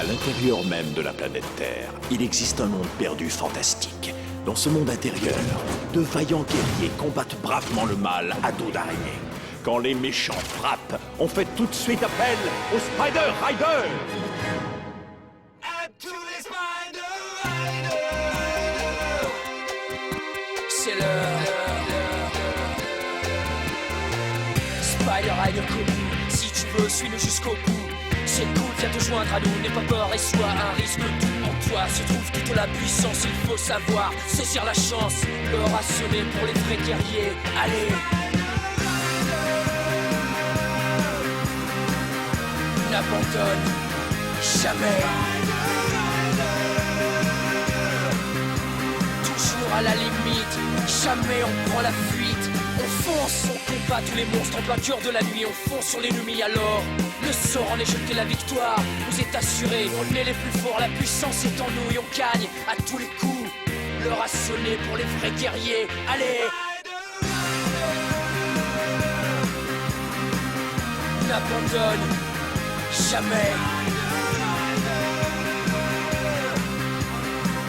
À l'intérieur même de la planète Terre, il existe un monde perdu fantastique. Dans ce monde intérieur, de vaillants guerriers combattent bravement le mal à dos d'araignée. Quand les méchants frappent, on fait tout de suite appel aux Spider Riders. C'est l'heure. Spider Rider Kobu, si tu veux, suis-le jusqu'au bout. C'est cool, viens te joindre à nous, n'aie pas peur et sois un risque. Tout en toi se trouve toute la puissance, il faut savoir saisir la chance. L'heure a sonné pour les vrais guerriers, allez. N'abandonne jamais. Toujours à la limite, jamais on prend la fuite. On fonce, on combat tous les monstres en plein cœur de la nuit. On fonce sur l'ennemi alors, le sort en est jeté, la victoire nous est assurée. On est les plus forts, la puissance est en nous et on gagne à tous les coups. L'heure a sonné pour les vrais guerriers, allez. N'abandonne jamais.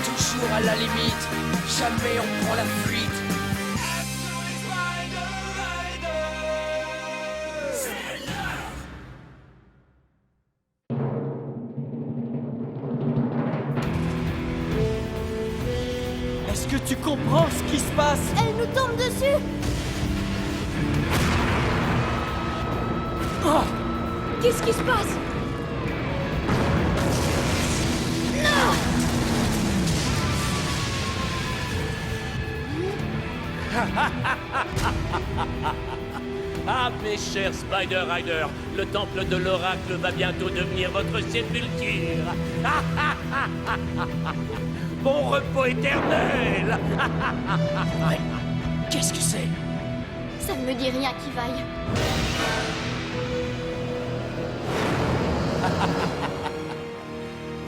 Toujours à la limite, jamais on prend la fuite. Est-ce que tu comprends ce qui se passe? Elle nous tombe dessus. Oh, Qu'est-ce qui se passe? Non! Ah, mes chers Spider Riders, le temple de l'oracle va bientôt devenir votre sépulture. Bon repos éternel. Qu'est-ce que c'est? Ça ne me dit rien qui vaille.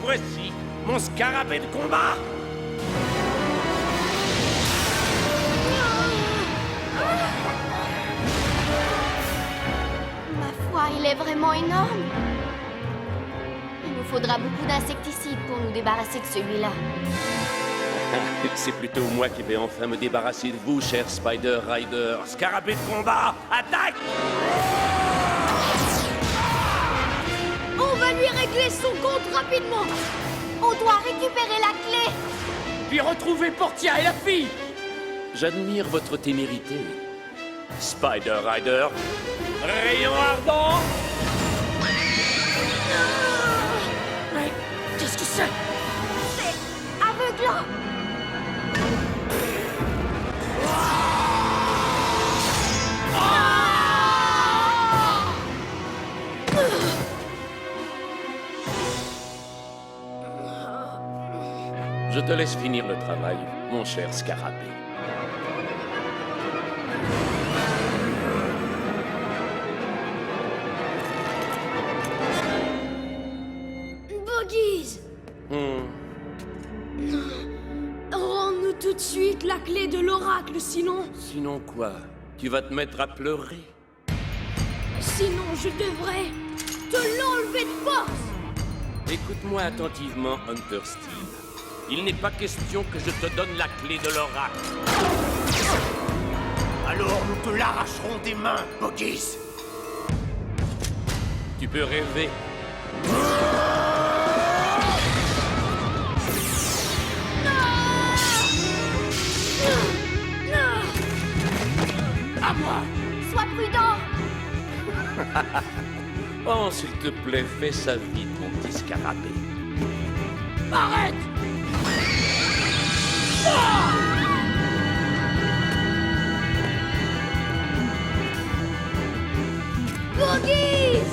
Voici mon scarabée de combat. Ma foi, il est vraiment énorme. Il nous faudra beaucoup d'insecticides pour nous débarrasser de celui-là. C'est plutôt moi qui vais enfin me débarrasser de vous, cher Spider Rider. Scarabée de combat, attaque! On va lui régler son compte rapidement. On doit récupérer la clé. Puis retrouver Portia et la fille. J'admire votre témérité. Spider Rider, rayon ardent! Mais qu'est-ce que c'est? C'est aveuglant. Je te laisse finir le travail, mon cher scarabée. Boggies, rends-nous tout de suite la clé de l'oracle, sinon... Sinon quoi? Tu vas te mettre à pleurer? Sinon, je devrais te l'enlever de force. Écoute-moi attentivement, Hunter Steel. Il n'est pas question que je te donne la clé de l'oracle. Alors nous te l'arracherons des mains, Boggies. Tu peux rêver. À moi. Sois prudent. Oh, s'il te plaît, fais ça vite, mon petit scarabée. Arrête! Boggies!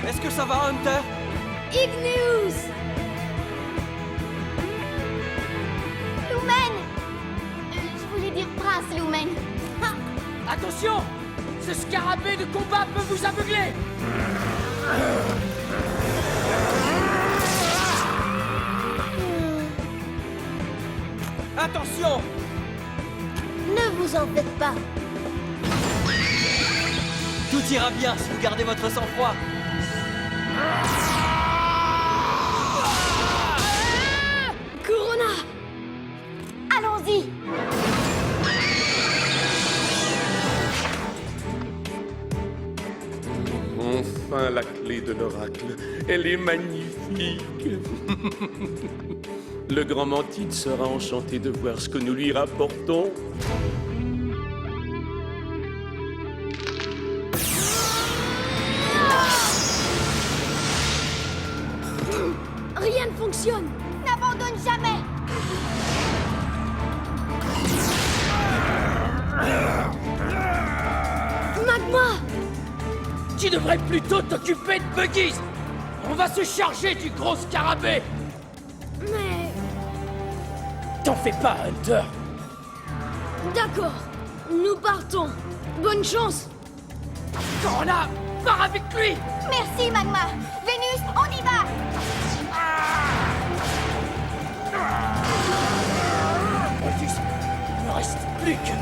est-ce que ça va, Hunter? Igneous! Lumen! Je voulais dire Prince Lumen. Ah, Attention! Ce scarabée de combat peut vous aveugler! Attention! Ne vous en faites pas. Tout ira bien si vous gardez votre sang-froid. Corona! Allons-y! Enfin, la clé de l'oracle. Elle est magnifique. Le grand Mantide sera enchanté de voir ce que nous lui rapportons. Rien ne fonctionne. N'abandonne jamais! Magma! Tu devrais plutôt t'occuper de Buggies. On va se charger du gros scarabée. Mais... T'en fais pas, Hunter. D'accord. Nous partons. Bonne chance. Corona, pars avec lui. Merci, Magma! Vénus, on y va! Buggies, il ne reste plus que...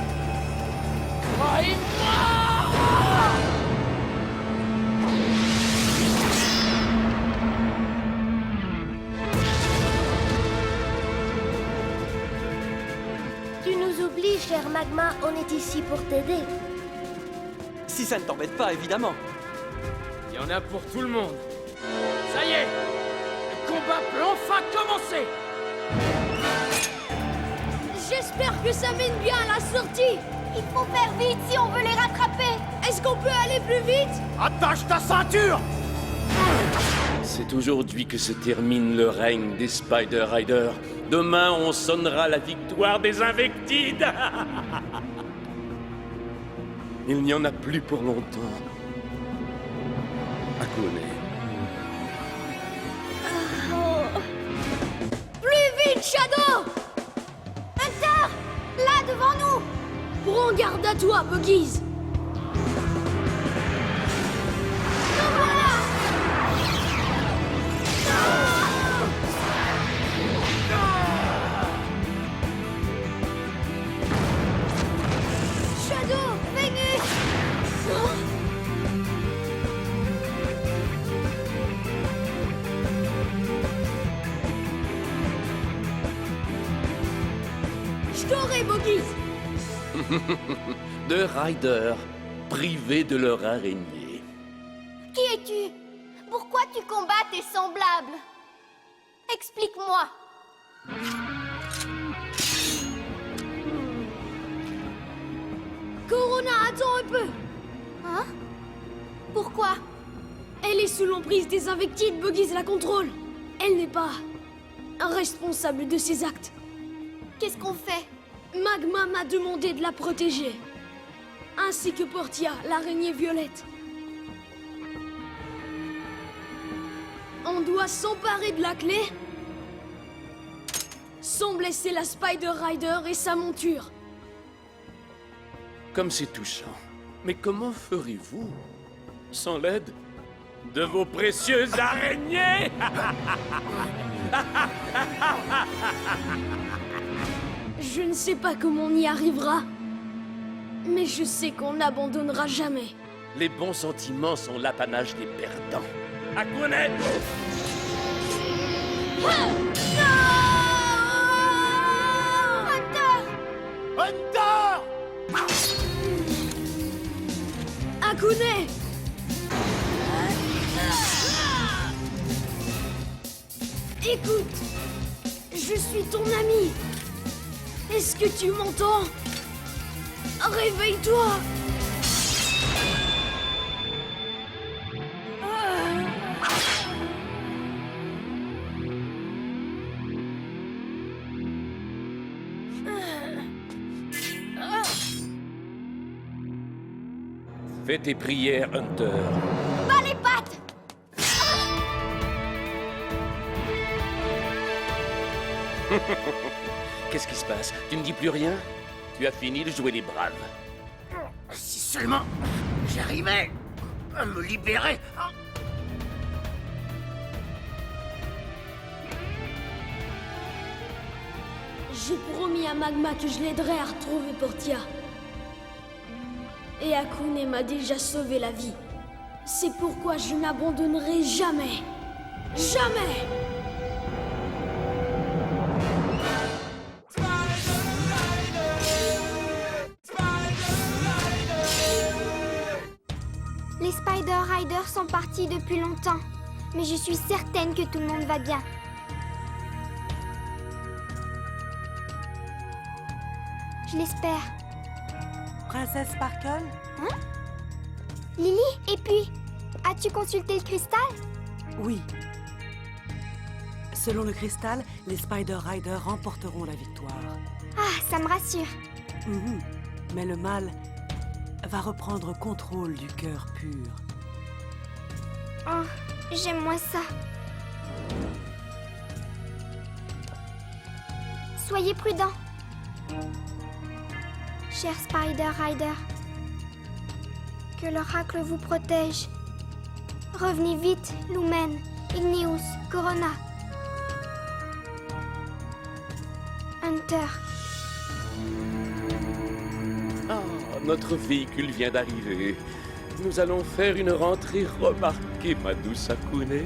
Toi et moi. Tu nous oublies, cher Magma, on est ici pour t'aider. Si ça ne t'embête pas, évidemment. Il y en a pour tout le monde. Ça y est, le combat peut enfin commencer. J'espère que ça mène bien à la sortie. Il faut faire vite si on veut les rattraper! Est-ce qu'on peut aller plus vite? Attache ta ceinture! C'est aujourd'hui que se termine le règne des Spider Riders. Demain, on sonnera la victoire des Invectides. Il n'y en a plus pour longtemps. Akune. Plus vite, Shadow! Hunter! Là, devant nous! Prends garde à toi, Buggies. Shadow! Vénus! Je t'aurai, Buggies. Deux riders privés de leur araignée. Qui es-tu? Pourquoi tu combats tes semblables? Explique-moi. Corona, attends un peu. Hein? Pourquoi? Elle est sous l'emprise des Invectides, Buggies la contrôle. Elle n'est pas responsable de ses actes. Qu'est-ce qu'on fait? Magma m'a demandé de la protéger. Ainsi que Portia, l'araignée violette. On doit s'emparer de la clé sans blesser la Spider Rider et sa monture. Comme c'est touchant. Mais comment ferez-vous sans l'aide de vos précieuses araignées? Je ne sais pas comment on y arrivera, mais je sais qu'on n'abandonnera jamais. Les bons sentiments sont l'apanage des perdants. Akune! Hunter! Akune! Écoute, je suis ton ami. Est-ce que tu m'entends? Réveille-toi! Fais tes prières, Hunter. Bas les pattes! Qu'est-ce qui se passe? Tu ne dis plus rien? Tu as fini de jouer les braves. Si seulement j'arrivais à me libérer. J'ai promis à Magma que je l'aiderais à retrouver Portia. Et Akune m'a déjà sauvé la vie. C'est pourquoi je n'abandonnerai jamais. Jamais! Les Spider Riders sont partis depuis longtemps, mais je suis certaine que tout le monde va bien. Je l'espère. Princesse Sparkle? Lily, et puis, as-tu consulté le cristal? Oui. Selon le cristal, les Spider Riders remporteront la victoire. Ah, ça me rassure. Mhm. Mais le mal va reprendre contrôle du cœur pur. Oh, j'aime moins ça. Soyez prudents. Cher Spider Rider, que l'oracle vous protège. Revenez vite, Lumen, Igneous, Corona. Hunter. Ah, notre véhicule vient d'arriver. Nous allons faire une rentrée remarquée, ma douce Akune.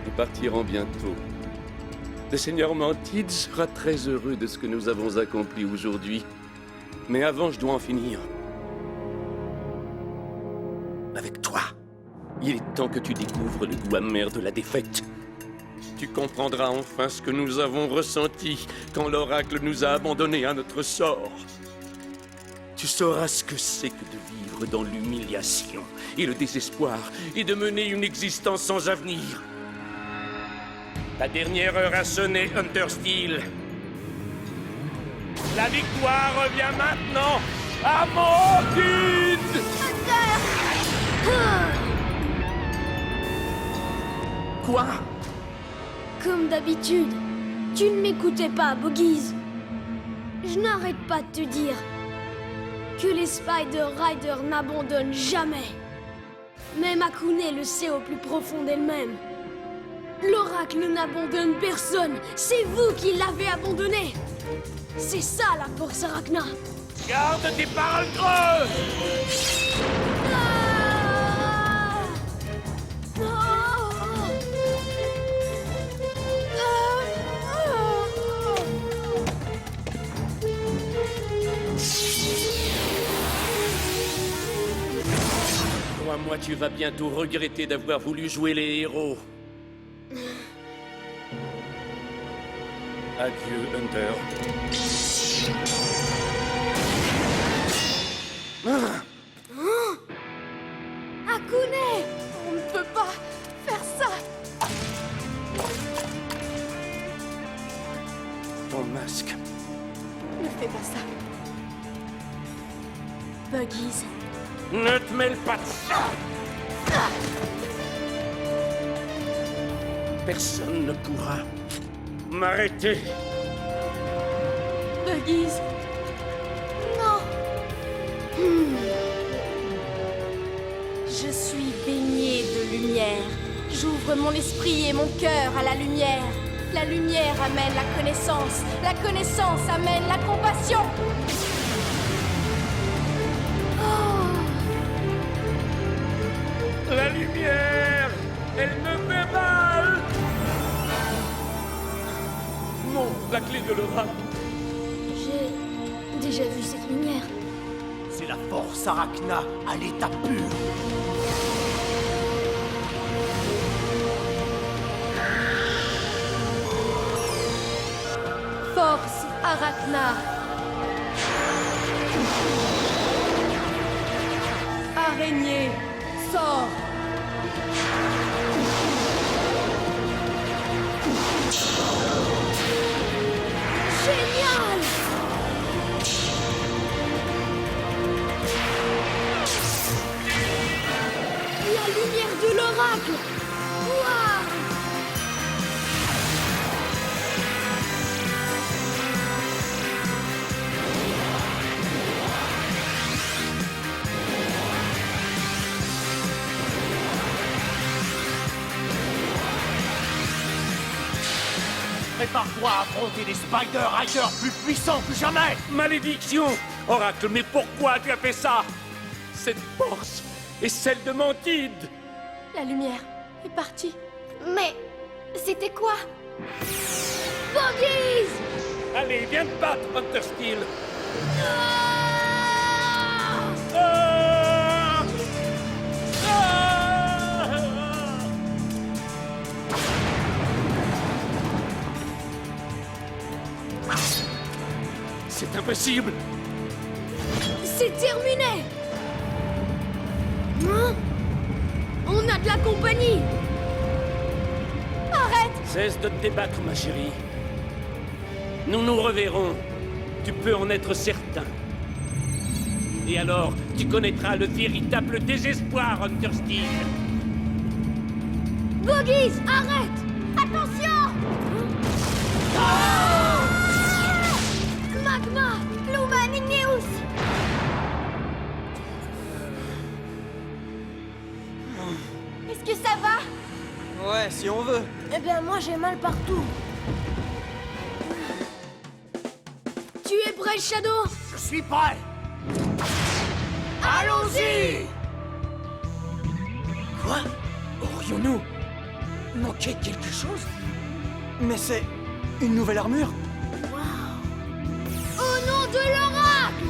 Nous partirons bientôt. Le Seigneur Mantid sera très heureux de ce que nous avons accompli aujourd'hui. Mais avant, je dois en finir. Avec toi. Il est temps que tu découvres le goût amer de la défaite. Tu comprendras enfin ce que nous avons ressenti quand l'oracle nous a abandonnés à notre sort. Tu sauras ce que c'est que de vivre dans l'humiliation et le désespoir et de mener une existence sans avenir. Ta dernière heure a sonné, Hunter Steel. La victoire revient maintenant à Mantid! Quoi? Comme d'habitude, tu ne m'écoutais pas, Boggies. Je n'arrête pas de te dire que les Spider Riders n'abandonnent jamais. Même Akune le sait au plus profond d'elle-même. L'oracle n'abandonne personne. C'est vous qui l'avez abandonné. C'est ça la force Arachna. Garde tes paroles creuses! Ah! Crois-moi, tu vas bientôt regretter d'avoir voulu jouer les héros. Adieu, Hunter. Akune! On ne peut pas faire ça! Ton masque. Ne fais pas ça. Buggies. Ne te mêle pas de ça! Personne ne pourra m'arrêter. Buggies. Non. Je suis baignée de lumière. J'ouvre mon esprit et mon cœur à la lumière. La lumière amène la connaissance. La connaissance amène la compassion. La lumière, elle me fait mal. Non, la clé de l'oracle. J'ai déjà vu cette lumière. C'est la force Arachna à l'état pur. Force Arachna. Araignée, sors. Génial! La lumière de l'oracle! Waouh! Prépare-toi à affronter des Spider Riders plus puissants que jamais. Malédiction! Oracle, mais pourquoi tu as fait ça? Cette force est celle de Mantide! La lumière est partie. Mais c'était quoi? Boggies! Allez, viens te battre, Hunter Steel! Ah! Ah! Ah! C'est impossible! C'est terminé! Hein? On a de la compagnie! Cesse de te débattre, ma chérie. Nous nous reverrons. Tu peux en être certain. Et alors, tu connaîtras le véritable désespoir, Hunter Steel. Boggies, arrête! Attention! Ah! Magma! Lumen Igneus! Est-ce que ça va? Ouais, si on veut. Eh bien, moi j'ai mal partout. Tu es prêt, Shadow? Je suis prêt. Allons-y! Quoi? Aurions-nous manqué quelque chose? Mais c'est une nouvelle armure? Au nom de l'oracle!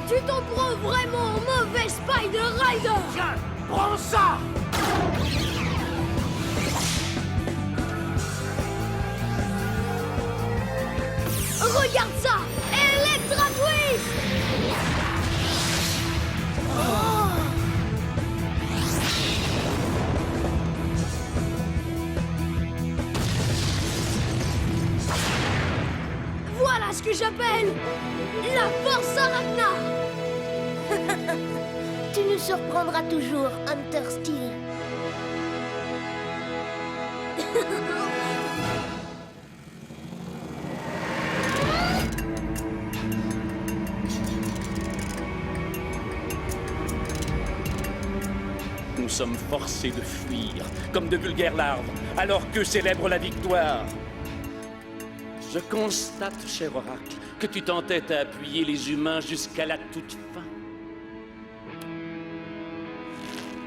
Tu t'en prends vraiment au mauvais Spider Rider! Tiens, prends ça. Regarde ça! Electra Twist! Voilà ce que j'appelle la force Arachna! Tu nous surprendras toujours, Hunter Steel. Nous sommes forcés de fuir, comme de vulgaires larves, alors qu'eux célèbrent la victoire. Je constate, cher Oracle, que tu t'entêtes à appuyer les humains jusqu'à la toute fin.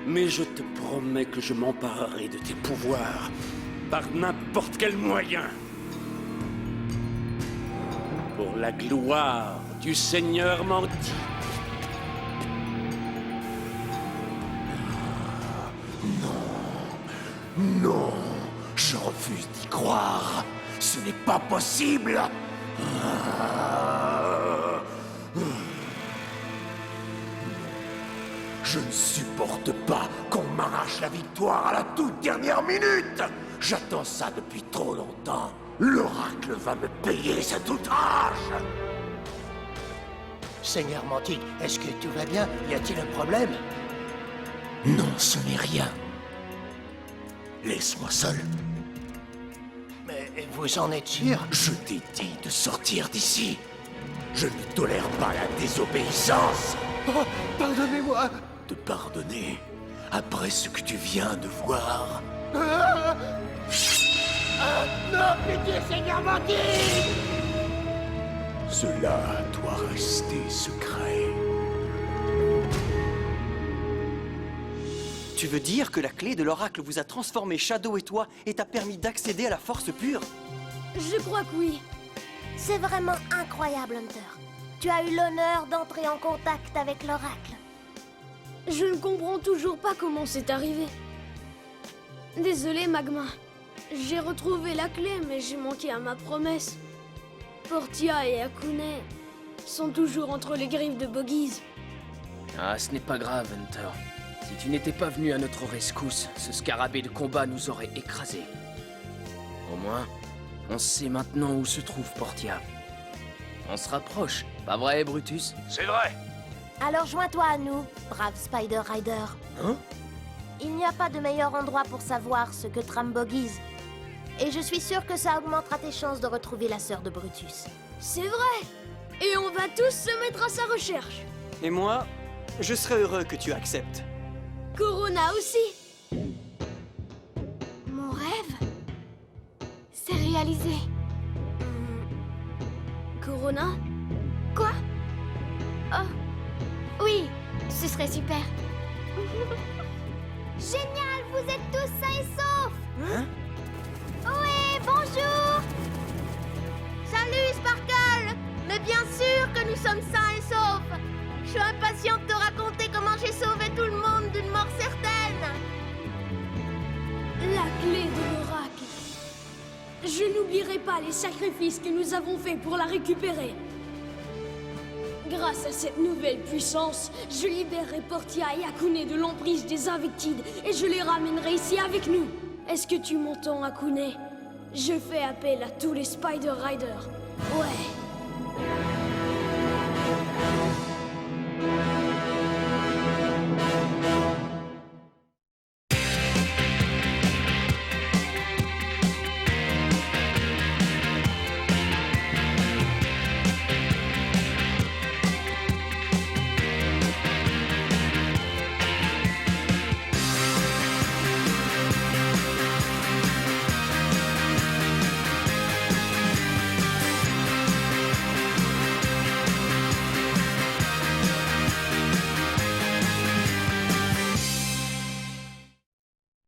Mais je te promets que je m'emparerai de tes pouvoirs, par n'importe quel moyen. Pour la gloire du Seigneur Mantide. Non, je refuse d'y croire. Ce n'est pas possible. Je ne supporte pas qu'on m'arrache la victoire à la toute dernière minute. J'attends ça depuis trop longtemps. L'oracle va me payer cet outrage. Seigneur Mantide, est-ce que tout va bien? Y a-t-il un problème? Non, ce n'est rien. Laisse-moi seul. Mais vous en êtes sûr? Je t'ai dit de sortir d'ici. Je ne tolère pas la désobéissance. Oh, pardonnez-moi. Te pardonner après ce que tu viens de voir. Non, pitié, Seigneur Mantide! Cela doit rester secret. Tu veux dire que la clé de l'oracle vous a transformé Shadow et toi et t'a permis d'accéder à la force pure? Je crois que oui. C'est vraiment incroyable, Hunter. Tu as eu l'honneur d'entrer en contact avec l'oracle. Je ne comprends toujours pas comment c'est arrivé. Désolé, Magma. J'ai retrouvé la clé, mais j'ai manqué à ma promesse. Portia et Akune sont toujours entre les griffes de Boggies. Ah, ce n'est pas grave, Hunter. Si tu n'étais pas venu à notre rescousse, ce scarabée de combat nous aurait écrasés. Au moins, on sait maintenant où se trouve Portia. On se rapproche, pas vrai, Brutus? C'est vrai. Alors joins-toi à nous, brave Spider Rider. Hein? Il n'y a pas de meilleur endroit pour savoir ce que trame Boggies. Et je suis sûre que ça augmentera tes chances de retrouver la sœur de Brutus. C'est vrai! Et on va tous se mettre à sa recherche. Et moi, je serais heureux que tu acceptes. Corona aussi. réaliser. Corona? Quoi? Oh, oui, ce serait super. Génial, vous êtes tous sains et saufs! Hein? Oui, bonjour! Salut, Sparkle! Mais bien sûr que nous sommes sains et saufs! Je suis impatient de te raconter comment j'ai sauvé tout le monde d'une mort certaine! La clé de l'oracle. Je n'oublierai pas les sacrifices que nous avons faits pour la récupérer. Grâce à cette nouvelle puissance, je libérerai Portia et Akune de l'emprise des Invectides et je les ramènerai ici avec nous. Est-ce que tu m'entends, Akune? Je fais appel à tous les Spider Riders. Ouais.